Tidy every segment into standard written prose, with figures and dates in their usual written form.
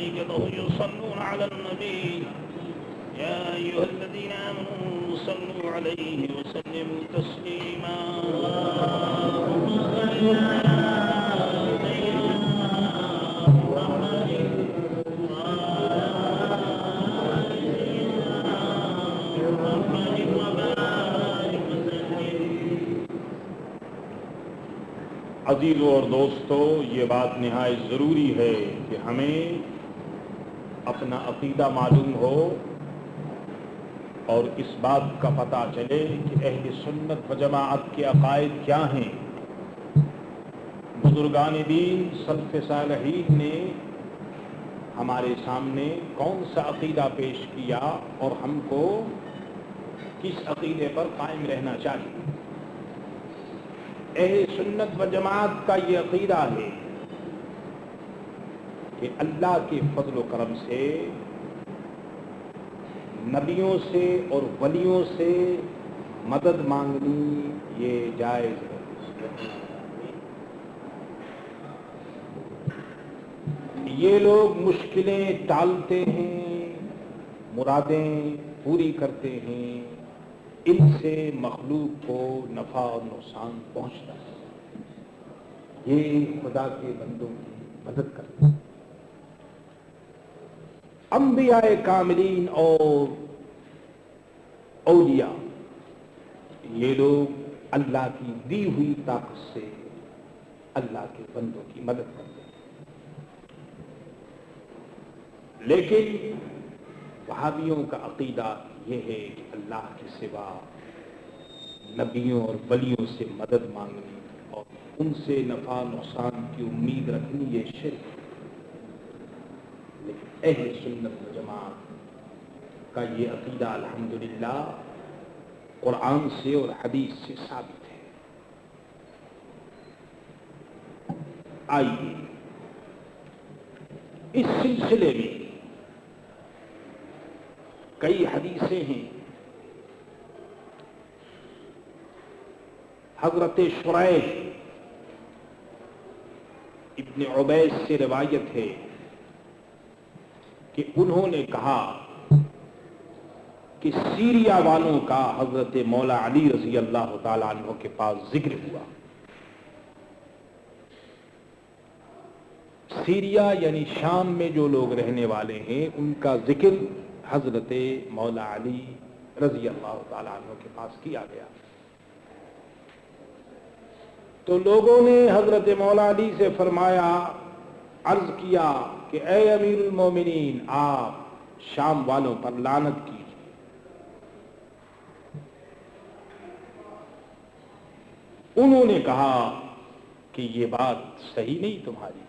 وملائكته يصلون على النبي يا أيها الذين آمنوا صلوا عليه وسلموا تسليما عزیزوں اور دوستو، یہ بات نہایت ضروری ہے کہ ہمیں اپنا عقیدہ معلوم ہو اور اس بات کا پتہ چلے کہ اہل سنت و جماعت کے عقائد کیا ہیں۔ بزرگان دین سلف صالحین نے ہمارے سامنے کون سا عقیدہ پیش کیا اور ہم کو کس عقیدے پر قائم رہنا چاہیے۔ اہل سنت و جماعت کا یہ عقیدہ ہے کہ اللہ کے فضل و کرم سے نبیوں سے اور ولیوں سے مدد مانگنی یہ جائز ہے۔ یہ لوگ مشکلیں ٹالتے ہیں، مرادیں پوری کرتے ہیں، ان سے مخلوق کو نفع اور نقصان پہنچتا ہے، یہ خدا کے بندوں کی مدد کرتے ہیں۔ انبیاء کاملین اور اولیاء یہ لوگ اللہ کی دی ہوئی طاقت سے اللہ کے بندوں کی مدد کرتے ہیں، لیکن وہابیوں کا عقیدہ یہ ہے کہ اللہ کے سوا نبیوں اور ولیوں سے مدد مانگنی اور ان سے نفع نقصان کی امید رکھنی یہ شرک ہے۔ لیکن اہل سنت و جماعت کا یہ عقیدہ الحمدللہ قرآن سے اور حدیث سے ثابت ہے۔ آئیے اس سلسلے میں کئی حدیثیں ہیں۔ حضرت شریح ابن عبید سے روایت ہے کہ انہوں نے کہا کہ سیریا والوں کا حضرت مولا علی رضی اللہ تعالی عنہ کے پاس ذکر ہوا۔ سیریا یعنی شام میں جو لوگ رہنے والے ہیں ان کا ذکر حضرت مولا علی رضی اللہ تعالی عنہ کے پاس کیا گیا، تو لوگوں نے حضرت مولا علی سے فرمایا، عرض کیا کہ اے امیر المومنین آپ شام والوں پر لعنت کیجیے۔ انہوں نے کہا کہ یہ بات صحیح نہیں تمہاری،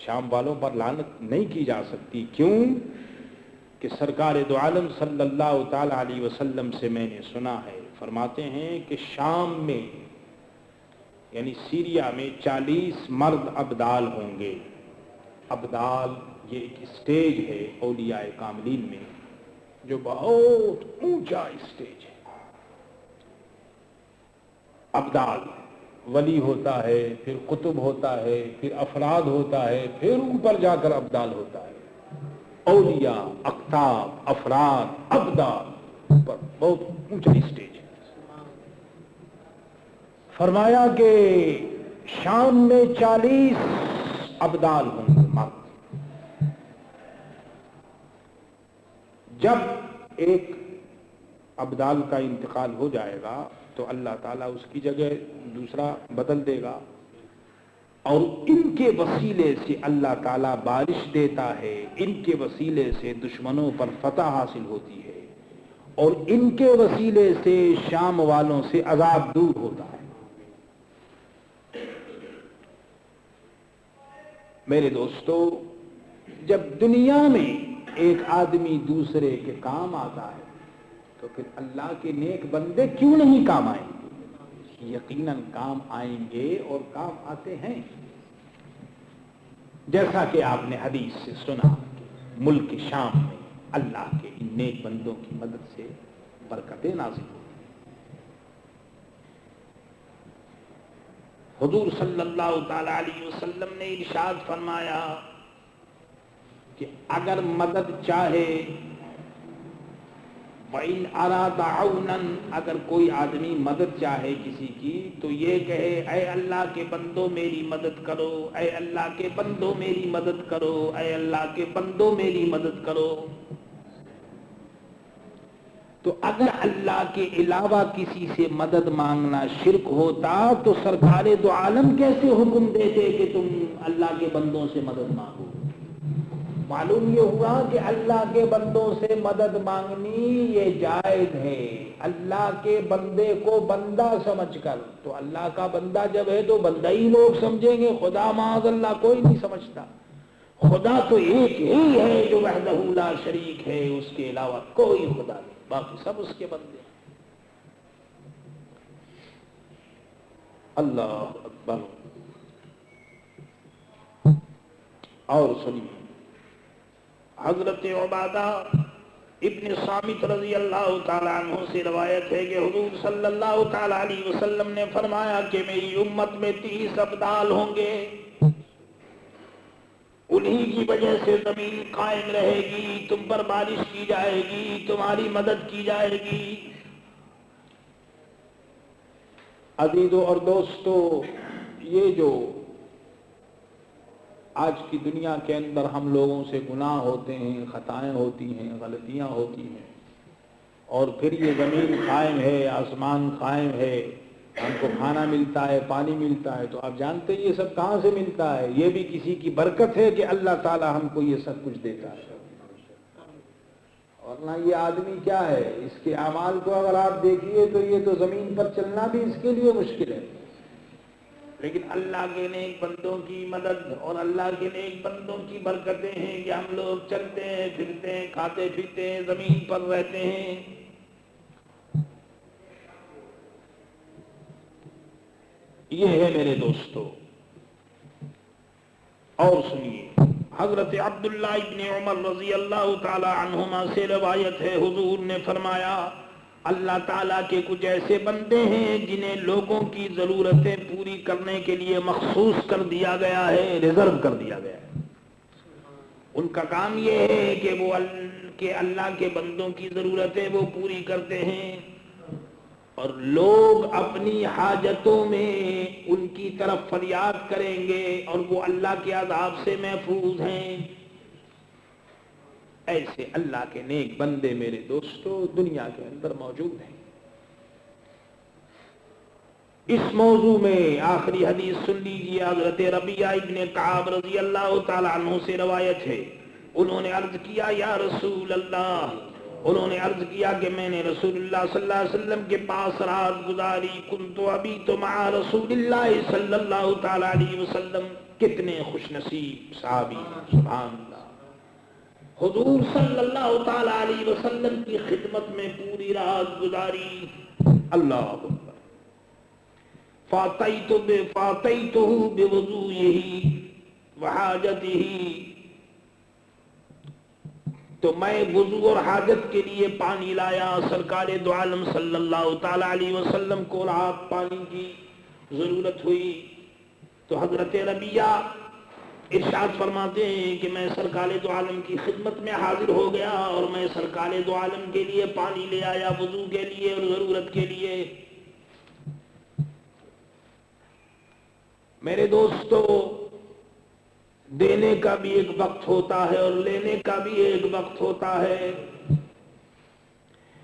شام والوں پر لعنت نہیں کی جا سکتی۔ کیوں؟ کہ سرکار دو عالم صلی اللہ تعالی علیہ وسلم سے میں نے سنا ہے، فرماتے ہیں کہ شام میں یعنی سیریا میں 40 مرد ابدال ہوں گے۔ ابدال یہ ایک اسٹیج ہے اولیاء کاملین میں جو بہت اونچا اسٹیج ہے۔ ابدال ولی ہوتا ہے، پھر قطب ہوتا ہے، پھر افراد ہوتا ہے، پھر اوپر جا کر ابدال ہوتا ہے۔ اولیاء، اقطاب، افراد، ابدال، اوپر بہت اونچا اسٹیج ہے۔ فرمایا کہ شام میں 40 ابدال ہوں گے مرد۔ جب ایک ابدال کا انتقال ہو جائے گا تو اللہ تعالیٰ اس کی جگہ دوسرا بدل دے گا، اور ان کے وسیلے سے اللہ تعالیٰ بارش دیتا ہے، ان کے وسیلے سے دشمنوں پر فتح حاصل ہوتی ہے، اور ان کے وسیلے سے شام والوں سے عذاب دور ہوتا ہے۔ میرے دوستو، جب دنیا میں ایک آدمی دوسرے کے کام آتا ہے تو پھر اللہ کے نیک بندے کیوں نہیں کام آئیں گے؟ یقیناً کام آئیں گے اور کام آتے ہیں۔ جیسا کہ آپ نے حدیث سے سنا کہ ملک شام میں اللہ کے ان نیک بندوں کی مدد سے برکتیں نازل ہوتی ہیں۔ حضور صلی اللہ تعالی علیہ وسلم نے ارشاد فرمایا کہ اگر مدد چاہے، وَإِنْ أَرَادَ عَوْنًا، اگر کوئی آدمی مدد چاہے کسی کی تو یہ کہے اے اللہ کے بندو میری مدد کرو، اے اللہ کے بندو میری مدد کرو، اے اللہ کے بندو میری مدد کرو۔ تو اگر اللہ کے علاوہ کسی سے مدد مانگنا شرک ہوتا تو سرکار دو عالم کیسے حکم دیتے کہ تم اللہ کے بندوں سے مدد مانگو؟ معلوم یہ ہوا کہ اللہ کے بندوں سے مدد مانگنی یہ جائز ہے، اللہ کے بندے کو بندہ سمجھ کر۔ تو اللہ کا بندہ جب ہے تو بندہ ہی لوگ سمجھیں گے، خدا معاذ اللہ کوئی نہیں سمجھتا۔ خدا تو ایک ہی ہے جو وحدہ لا شریک ہے، اس کے علاوہ کوئی خدا نہیں، باقی سب اس کے بندے ہیں۔ اللہ اکبر۔ اور سنیے، حضرت عبادہ ابن صامت رضی اللہ تعالیٰ عنہ سے روایت ہے کہ حضور صلی اللہ تعالیٰ علیہ وسلم نے فرمایا کہ میری امت میں 30 ابدال ہوں گے، انہی کی وجہ سے زمین قائم رہے گی، تم پر بارش کی جائے گی، تمہاری مدد کی جائے گی۔ عزیزو اور دوستو، یہ جو آج کی دنیا کے اندر ہم لوگوں سے گناہ ہوتے ہیں، خطائیں ہوتی ہیں، غلطیاں ہوتی ہیں، اور پھر یہ زمین قائم ہے، آسمان قائم ہے، ہم کو کھانا ملتا ہے، پانی ملتا ہے، تو آپ جانتے ہیں یہ سب کہاں سے ملتا ہے؟ یہ بھی کسی کی برکت ہے کہ اللہ تعالی ہم کو یہ سب کچھ دیتا ہے۔ ورنہ یہ آدمی کیا ہے، اس کے اعمال کو اگر آپ دیکھیے تو یہ تو زمین پر چلنا بھی اس کے لیے مشکل ہے، لیکن اللہ کے نیک بندوں کی مدد اور اللہ کے نیک بندوں کی برکتیں ہیں کہ ہم لوگ چلتے ہیں، پھرتے ہیں، کھاتے پیتے ہیں، زمین پر رہتے ہیں۔ یہ ہے میرے دوستو۔ اور سنیے، حضرت عبداللہ ابن عمر رضی اللہ تعالی عنہما سے روایت ہے، حضور نے فرمایا اللہ تعالیٰ کے کچھ ایسے بندے ہیں جنہیں لوگوں کی ضرورتیں پوری کرنے کے لیے مخصوص کر دیا گیا ہے، ریزرو کر دیا گیا ہے۔ ان کا کام یہ ہے کہ وہ اللہ کے بندوں کی ضرورتیں وہ پوری کرتے ہیں، اور لوگ اپنی حاجتوں میں ان کی طرف فریاد کریں گے اور وہ اللہ کے عذاب سے محفوظ ہیں۔ ایسے اللہ کے نیک بندے میرے دوستو دنیا کے اندر موجود ہیں۔ اس موضوع میں آخری حدیث سن لیجیے، حضرت ربیعہ ابن کعب رضی اللہ تعالی عنہ سے روایت ہے، انہوں نے عرض کیا یا رسول اللہ، انہوں نے عرض کیا کہ میں نے رسول اللہ صلی اللہ علیہ وسلم کے پاس رات گزاری، کنت ابیت مع رسول اللہ صلی اللہ تعالی علیہ وسلم۔ کتنے خوش نصیب صحابی، سبحان اللہ، حضور صلی اللہ تعالی علیہ وسلم کی خدمت میں پوری رات گزاری۔ اللہ اکبر۔ فاتیتہ بوضوئہ وحاجتہ، تو میں وضو اور حاجت کے لیے پانی لایا، سرکار دو عالم صلی اللہ تعالی علیہ وسلم کو رات پانی کی ضرورت ہوئی، تو حضرت ربیعہ ارشاد فرماتے ہیں کہ میں سرکار دو عالم کی خدمت میں حاضر ہو گیا اور میں سرکار دو عالم کے لیے پانی لے آیا، وضو کے لیے اور ضرورت کے لیے۔ میرے دوستو، دینے کا بھی ایک وقت ہوتا ہے اور لینے کا بھی ایک وقت ہوتا ہے۔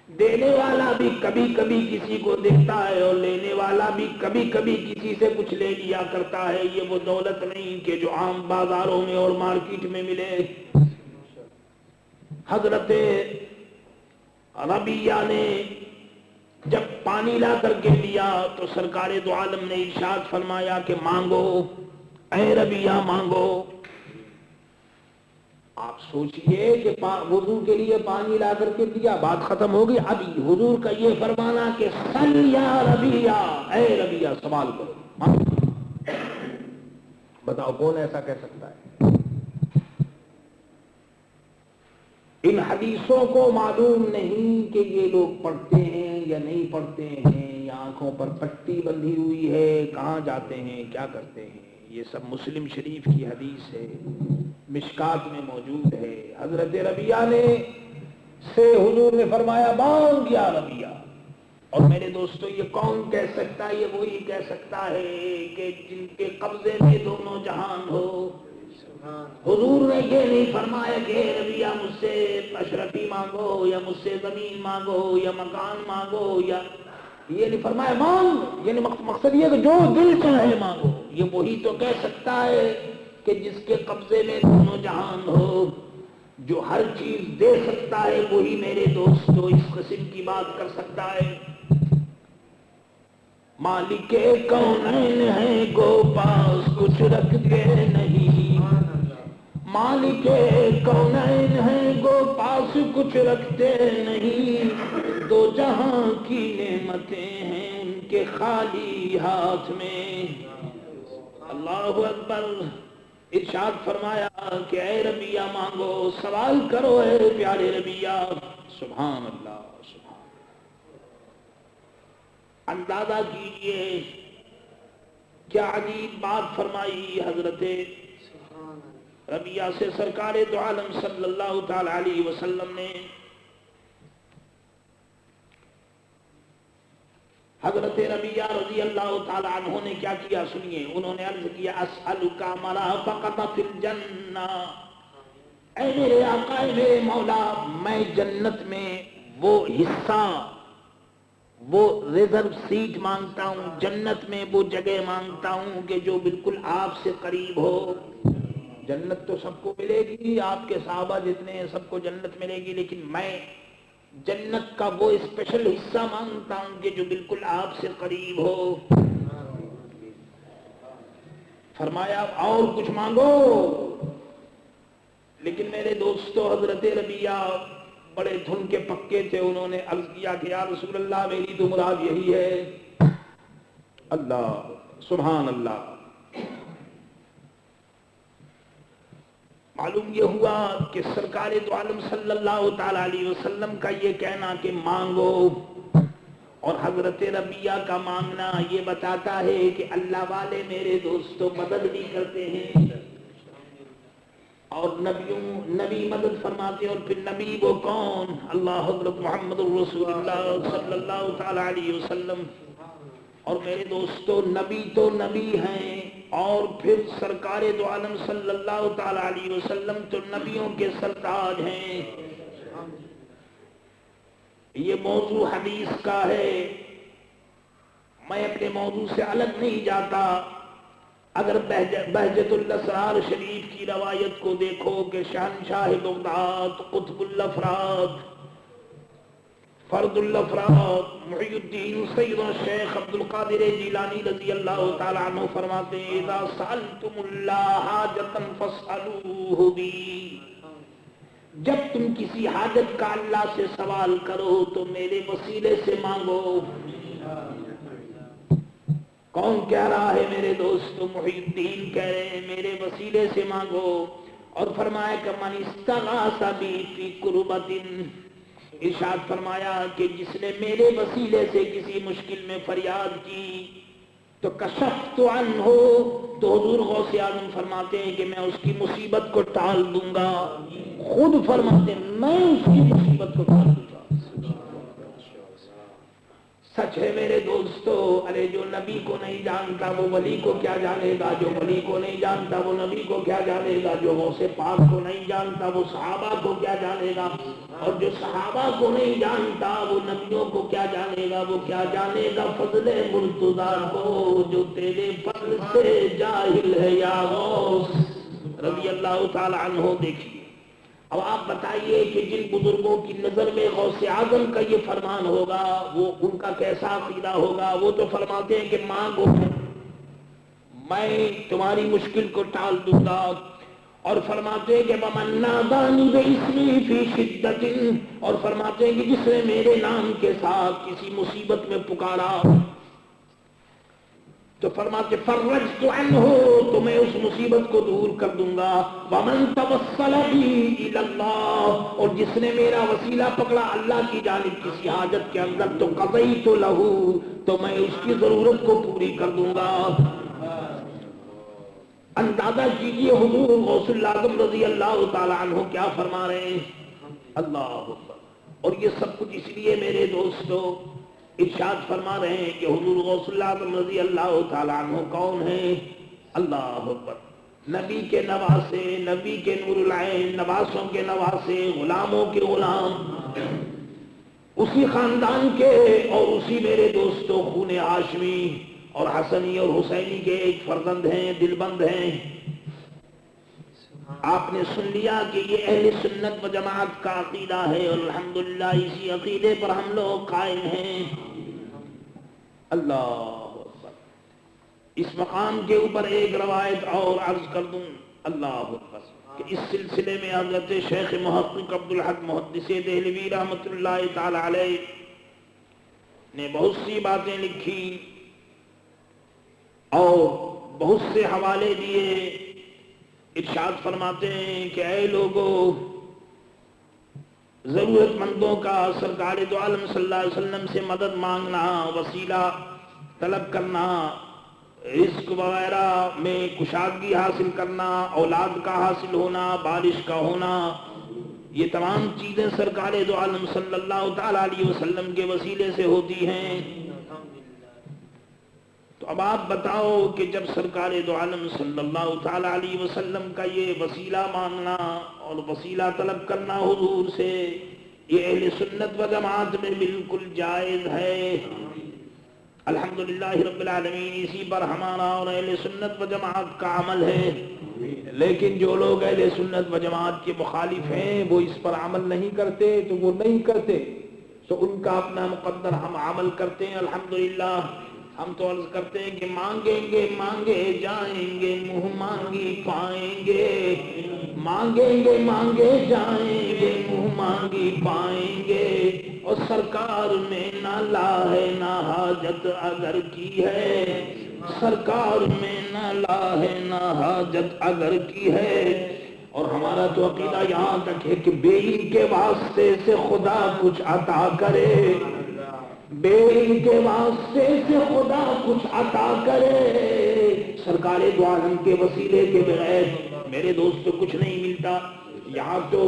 دینے والا بھی کبھی کبھی کسی کو دیتا ہے اور لینے والا بھی کبھی کبھی کسی سے کچھ لے لیا کرتا ہے۔ یہ وہ دولت نہیں کہ جو عام بازاروں میں اور مارکیٹ میں ملے۔ حضرت ربیعہ نے جب پانی لا کر کے دیا تو سرکار دو عالم نے ارشاد فرمایا کہ مانگو، اے ربیعہ مانگو۔ آپ سوچئے کہ وضو کے لیے پانی لا کر کے دیا، بات ختم ہوگی، اب حضور کا یہ فرمانا کہ سل یا ربیعہ، اے ربیعہ سوال کرو۔ بتاؤ کون ایسا کہہ سکتا ہے؟ ان حدیثوں کو معلوم نہیں کہ یہ لوگ پڑھتے ہیں یا نہیں پڑھتے ہیں، یا آنکھوں پر پٹی بندھی ہوئی ہے، کہاں جاتے ہیں، کیا کرتے ہیں۔ یہ سب مسلم شریف کی حدیث ہے، مشکات میں موجود ہے. حضرت ربیہ نے سے حضور نے فرمایا مانگ یا ربیہ. اور میرے دوستو یہ کون کہہ سکتا ہے؟ یہ وہی کہہ سکتا ہے کہ جن کے قبضے میں دونوں جہان ہو. حضور نے یہ نہیں فرمایا کہ ربیہ مجھ سے اشرفی مانگو یا مجھ سے زمین مانگو یا مکان مانگو، یا یہ نہیں فرمایا مانگ. یعنی مقصد یہ کہ جو دل چاہے مانگو. یہ وہی تو کہہ سکتا ہے کہ جس کے قبضے میں دونوں جہان ہو، جو ہر چیز دے سکتا ہے. وہی میرے دوستو اس قسم کی بات کر سکتا ہے. مالک کونین ہے گو پاس کچھ رکھتے نہیں. مالک کونین ہے گو پاس کچھ رکھتے نہیں. دو جہاں کی نعمتیں ہیں ان کے خالی ہاتھ میں. اللہ اکبر. ارشاد فرمایا کہ اے ربیہ مانگو، سوال کرو اے پیارے ربیہ. سبحان اللہ. اندازہ کیجئے کیا عجیب بات فرمائی حضرت ربیہ سے سرکار دو عالم صلی اللہ تعالی علیہ وسلم نے. حضرت ربیہ رضی اللہ تعالی عنہ نے کیا کیا سنیے. انہوں نے عرض کیا اسألک مرافقۃ فی الجنہ. اے میرے آقا، اے میرے مولا، میں جنت میں وہ حصہ، وہ ریزرو سیٹ مانگتا ہوں. جنت میں وہ جگہ مانگتا ہوں کہ جو بالکل آپ سے قریب ہو. جنت تو سب کو ملے گی، آپ کے صحابہ جتنے ہیں سب کو جنت ملے گی، لیکن میں جنت کا وہ اسپیشل حصہ مانگتا ہوں کہ جو بالکل آپ سے قریب ہو. فرمایا اور کچھ مانگو. لیکن میرے دوستو حضرت ربیہ بڑے دھن کے پکے تھے. انہوں نے عرض کیا کہ یا رسول اللہ میری تو مراد یہی ہے. اللہ سبحان اللہ. معلوم یہ ہوا کہ سرکار دو عالم صلی اللہ تعالی علیہ وسلم کا یہ کہنا کہ مانگو اور حضرت ربیہ کا مانگنا یہ بتاتا ہے کہ اللہ والے میرے دوستو مدد بھی کرتے ہیں اور نبی مدد فرماتے ہیں. اور پھر نبی وہ کون؟ اللہ حضرت محمد رسول اللہ صلی اللہ تعالی علیہ وسلم. اور میرے دوستو نبی تو نبی ہیں اور پھر سرکار دو عالم صلی اللہ تعالی علیہ وسلم تو نبیوں کے سرتاج ہیں. یہ موضوع حدیث کا ہے، میں اپنے موضوع سے الگ نہیں جاتا. اگر بہجت الاسرار شریف کی روایت کو دیکھو کہ شہنشاہ بغداد، قطب الافراد، فرد الافراد، محی الدین سیدنا شیخ عبد القادر جیلانی رضی اللہ تعالی عنہ فرماتے ہیں اذا سألتم اللہ حاجتا فاسألوہ بی. جب تم کسی حاجت کا اللہ سے سوال کرو تو میرے وسیلے سے مانگو. کون کہہ رہا ہے میرے دوستو؟ محی الدین کہہ رہے ہیں میرے وسیلے سے مانگو. اور فرمایا کہ من استغاث بی فی کربۃ، ارشاد فرمایا کہ جس نے میرے وسیلے سے کسی مشکل میں فریاد کی تو کشفت عنہ، تو حضور غوث اعظم فرماتے ہیں کہ میں اس کی مصیبت کو ٹال دوں گا. خود فرماتے ہیں میں اس کی مصیبت کو ٹال دوں گا. سچ ہے میرے دوستو. ارے جو نبی کو نہیں جانتا وہ ولی کو کیا جانے گا، جو ولی کو نہیں جانتا وہ نبی کو کیا جانے گا، جو غوث پاک کو نہیں جانتا وہ صحابہ کو کیا جانے گا، اور جو صحابہ کو نہیں جانتا وہ نبیوں کو کیا جانے گا. وہ کیا جانے گا فضل مرتضی کو جو تیرے فضل سے جاہل ہے یا غوث رضی اللہ تعالی عنہ. دیکھیے اب آپ بتائیے کہ جن بزرگوں کی نظر میں غوث اعظم کا یہ فرمان ہوگا وہ ان کا کیسا عقیدہ ہوگا. وہ تو فرماتے ہیں کہ مانگو میں تمہاری مشکل کو ٹال دوں گا. اور فرماتے ہیں کہ وَمَن نَادَانِي بِاسْمِي فِي شِدَّةٍ، اور فرماتے ہیں کہ جس نے میرے نام کے ساتھ کسی مصیبت میں پکارا تو فرماتے فرجت عنہ، تو میں اس مصیبت کو دور کر دوں گا. ومن توسل بی الی اللہ، اور جس نے میرا وسیلہ پکڑا اللہ کی جانب کسی حاجت کے اندر تو قضیت لہ، تو میں اس کی ضرورت کو پوری کر دوں گا. اندازہ کیجئے حضور غوث الاعظم رضی اللہ تعالی عنہ کیا فرما رہے ہیں. اللہ اکبر. اور یہ سب کچھ اس لیے میرے دوستو ارشاد فرما رہے ہیں کہ حضور غوث الاعظم رضی اللہ تعالی عنہ کون ہیں؟ اللہ اکبر. نبی کے نواسے، نبی کے نور العین، نواسوں کے نواسے، غلاموں کے غلام، اسی خاندان کے اور اسی میرے دوستو خون ہاشمی اور حسنی اور حسینی کے ایک فرزند ہیں، دل بند ہیں. آپ نے سن لیا کہ یہ اہل سنت و جماعت کا عقیدہ ہے اور الحمدللہ اسی عقیدے پر ہم لوگ قائم ہیں. اللہ اکبر. اس مقام کے اوپر ایک روایت اور عرض کر دوں. اللہ اکبر. کہ اس سلسلے میں حضرت شیخ محقق عبدالحق محدث دہلوی رحمۃ اللہ تعالی علیہ نے بہت سی باتیں لکھی اور بہت سے حوالے دیے. ارشاد فرماتے ہیں کہ اے لوگو، ضرورت مندوں کا سرکار دو عالم صلی اللہ علیہ وسلم سے مدد مانگنا، وسیلہ طلب کرنا، رزق وغیرہ میں کشادگی حاصل کرنا، اولاد کا حاصل ہونا، بارش کا ہونا، یہ تمام چیزیں سرکار دو عالم صلی اللہ تعالی علیہ وسلم کے وسیلے سے ہوتی ہیں. تو اب آپ بتاؤ کہ جب سرکار دو عالم صلی اللہ تعالی علیہ وسلم کا یہ وسیلہ مانگنا اور وسیلہ طلب کرنا حضور سے، یہ اہل سنت و جماعت میں بالکل جائز ہے. الحمدللہ رب العالمین اسی پر ہمارا اور اہل سنت و جماعت کا عمل ہے. لیکن جو لوگ اہل سنت و جماعت کے مخالف ہیں وہ اس پر عمل نہیں کرتے تو وہ نہیں کرتے، تو ان کا اپنا مقدر، ہم عمل کرتے ہیں. الحمدللہ ہم تو عرض کرتے ہیں کہ مانگیں گے مانگے جائیں گے، منہ مانگی پائیں گے. مانگیں گے مانگے جائیں گے، منہ مانگی پائیں گے. اور سرکار میں نہ لا ہے نہ حاجت اگر کی ہے، سرکار میں نہ لا ہے نہ حاجت اگر کی ہے. اور ہمارا تو عقیدہ یہاں تک ہے کہ بے ان کے واسطے سے خدا کچھ عطا کرے، بے ان کے واسطے سے خدا کچھ عطا کرے. سرکار دو عالم کے وسیلے کے بغیر میرے دوست کچھ نہیں ملتا. یہاں تو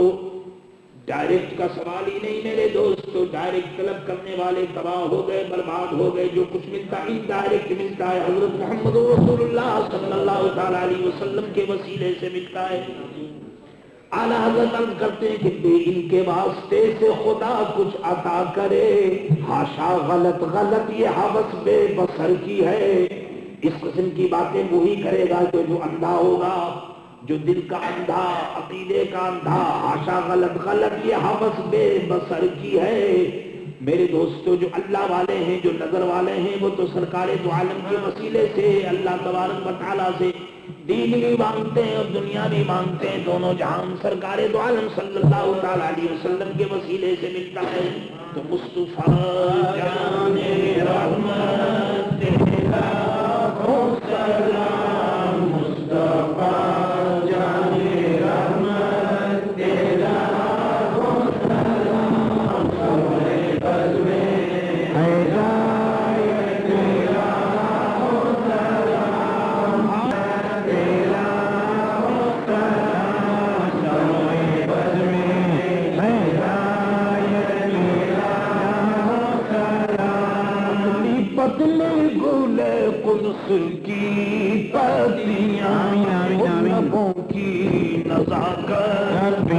ڈائریکٹ کا سوال ہی نہیں میرے دوست، ڈائریکٹ طلب کرنے والے تباہ ہو گئے، برباد ہو گئے. جو کچھ ملتا ہے ڈائریکٹ ملتا ہے، حضرت محمد رسول اللہ صلی اللہ تعالی علیہ وسلم کے وسیلے سے ملتا ہے. اعلیٰ حضرت عرض کرتے ہیں کہ بے ان کے واسطے سے خدا کچھ عطا کرے. ہاشا غلط غلط یہ حوث بے بصر کی ہے. اس قسم کی باتیں وہی کرے گا جو اندھا ہوگا، جو دل کا اندھا، عقیدے کا اندھا. ہاشا غلط غلط یہ حوث بے بصر کی ہے. میرے دوستو جو اللہ والے ہیں، جو نظر والے ہیں، وہ تو سرکار دو عالم کے وسیلے سے اللہ تبارک و تعالیٰ سے دین بھی مانگتے ہیں اور دنیا بھی مانگتے ہیں. دونوں جہان سرکار دو عالم صلی اللہ تعالی علیہ وسلم کے وسیلے سے ملتا ہے. تو مصطفیٰ جان رحمت تیرا ہو سلام، مصطفیٰ جان رحمت تیرا ہو سلام. سبے بز میں قدس کی پتیاں، لبوں کی نزاکت